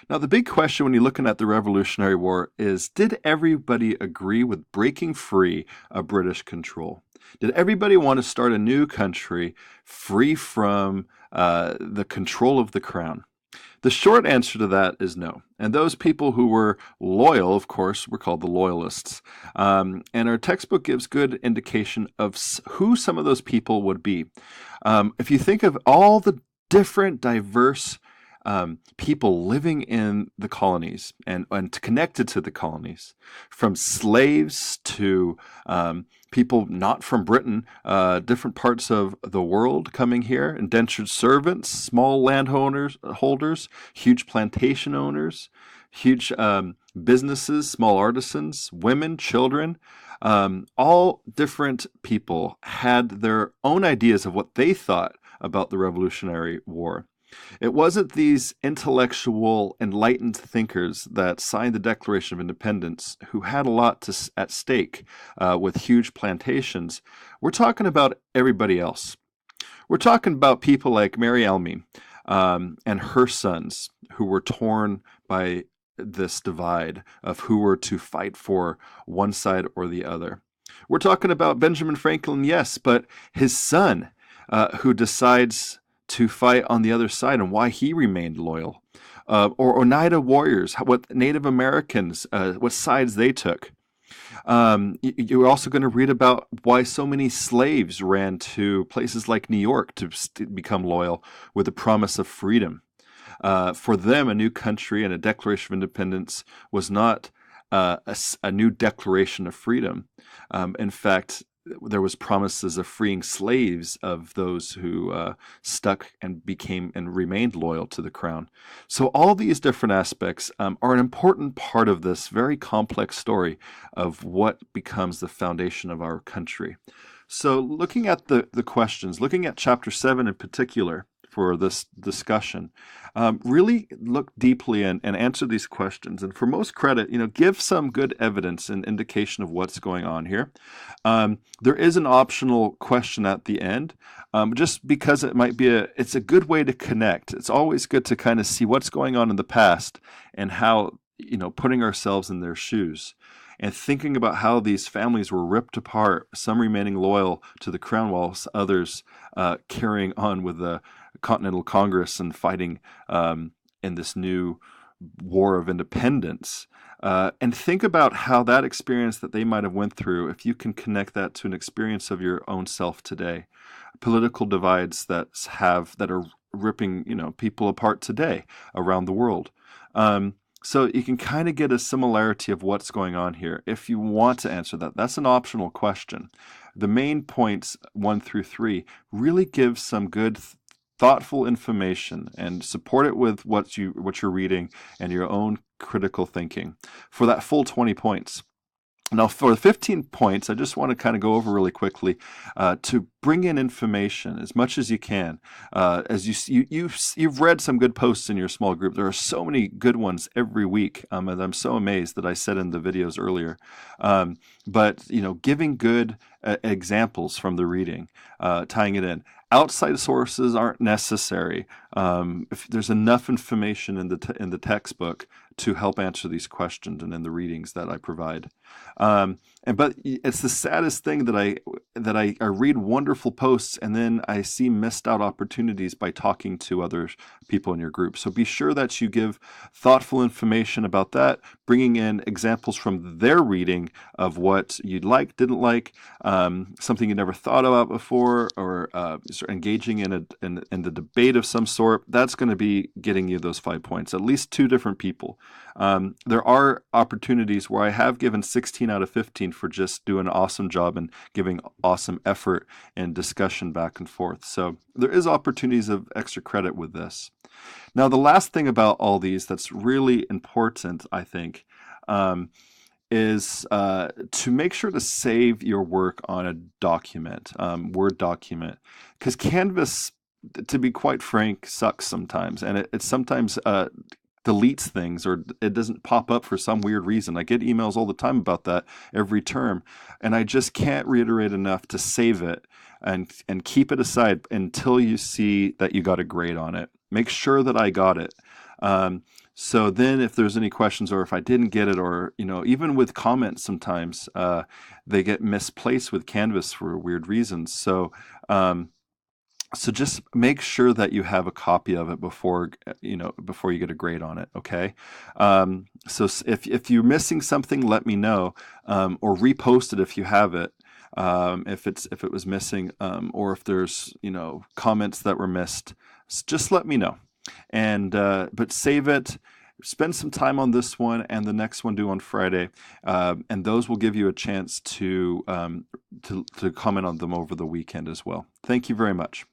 Now, the big question when you're looking at the Revolutionary War is, did everybody agree with breaking free of British control? Did everybody want to start a new country free from the control of the crown? The short answer to that is no. And those people who were loyal, of course, were called the Loyalists. And our textbook gives good indication of who some of those people would be. If you think of all the different, diverse people living in the colonies and connected to the colonies, from slaves to people not from Britain, different parts of the world coming here, indentured servants, small landholders, huge plantation owners, huge businesses, small artisans, women, children. All different people had their own ideas of what they thought about the Revolutionary War. It wasn't these intellectual, enlightened thinkers that signed the Declaration of Independence who had a lot at stake with huge plantations. We're talking about everybody else. We're talking about people like Mary Elmy and her sons who were torn by this divide of who were to fight for one side or the other. We're talking about Benjamin Franklin, yes, but his son who decides to fight on the other side and why he remained loyal. Or Oneida warriors, what Native Americans, what sides they took. You're also going to read about why so many slaves ran to places like New York to become loyal with the promise of freedom. For them, a new country and a Declaration of Independence was not a new declaration of freedom. In fact, there was promises of freeing slaves of those who stuck and became and remained loyal to the crown. So all these different aspects are an important part of this very complex story of what becomes the foundation of our country. So looking at the questions, looking at chapter 7 in particular for this discussion, really look deeply and answer these questions. And for most credit, give some good evidence and indication of what's going on here. There is an optional question at the end, just because it's a good way to connect. It's always good to kind of see what's going on in the past and how, putting ourselves in their shoes and thinking about how these families were ripped apart, some remaining loyal to the crown whilst others carrying on with the Continental Congress and fighting in this new war of independence. And think about how that experience that they might have went through, if you can connect that to an experience of your own self today. Political divides that are ripping people apart today around the world. So you can kind of get a similarity of what's going on here. If you want to answer that, that's an optional question. The main points 1 through 3 really give some good thoughtful information and support it with what you're reading and your own critical thinking for that full 20 points. Now, for the 15 points, I just want to kind of go over really quickly to bring in information as much as you can. As you've read some good posts in your small group. There are so many good ones every week, and I'm so amazed that I said in the videos earlier. But giving good examples from the reading, tying it in. Outside sources aren't necessary. If there's enough information in the textbook to help answer these questions and in the readings that I provide. But it's the saddest thing that I read wonderful posts and then I see missed out opportunities by talking to other people in your group. So be sure that you give thoughtful information about that, bringing in examples from their reading of what you liked, didn't like, something you never thought about before, or engaging in the debate of some sort. That's going to be getting you those 5 points. At least 2 different people. There are opportunities where I have given 16 out of 15 for just doing an awesome job and giving awesome effort and discussion back and forth. So there is opportunities of extra credit with this. Now, the last thing about all these that's really important, I think, is to make sure to save your work on a document, Word document, because Canvas, to be quite frank, sucks sometimes, and it sometimes deletes things or it doesn't pop up for some weird reason. I get emails all the time about that every term, and I just can't reiterate enough to save it and keep it aside until you see that you got a grade on it. Make sure that I got it. So then if there's any questions or if I didn't get it, or, even with comments sometimes, they get misplaced with Canvas for weird reasons. Um, so just make sure that you have a copy of it before you get a grade on it. Okay. So if you're missing something, let me know, or repost it if you have it. If it was missing, or if there's comments that were missed, just let me know. And but save it. Spend some time on this one and the next one due on Friday, and those will give you a chance to comment on them over the weekend as well. Thank you very much.